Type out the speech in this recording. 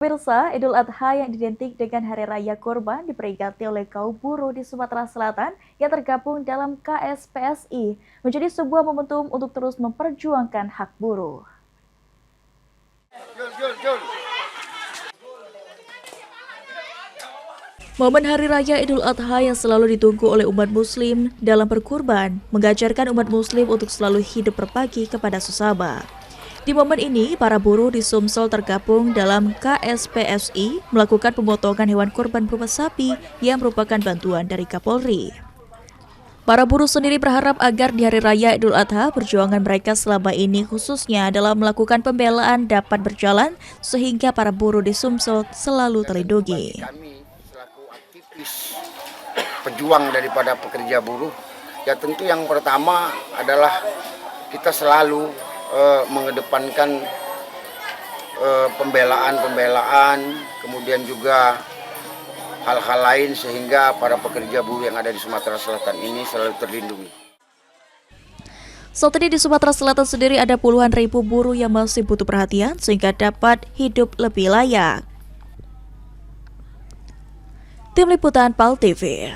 Pemirsa, Idul Adha yang identik dengan Hari Raya Kurban diperingati oleh kaum buruh di Sumatera Selatan yang tergabung dalam KSPSI, menjadi sebuah momentum untuk terus memperjuangkan hak buruh. Momen Hari Raya Idul Adha yang selalu ditunggu oleh umat Muslim dalam berkurban, mengajarkan umat Muslim untuk selalu hidup berbagi kepada sesama. Di momen ini, para buruh di Sumsel tergabung dalam KSPSI melakukan pemotongan hewan kurban berupa sapi yang merupakan bantuan dari Kapolri. Para buruh sendiri berharap agar di Hari Raya Idul Adha perjuangan mereka selama ini khususnya dalam melakukan pembelaan dapat berjalan sehingga para buruh di Sumsel selalu terlindungi. Kami selaku aktivis pejuang daripada pekerja buruh, ya tentu yang pertama adalah kita selalu mengedepankan pembelaan, kemudian juga hal-hal lain sehingga para pekerja buruh yang ada di Sumatera Selatan ini selalu terlindungi. Saat ini di Sumatera Selatan sendiri ada puluhan ribu buruh yang masih butuh perhatian sehingga dapat hidup lebih layak. Tim Liputan PAL TV.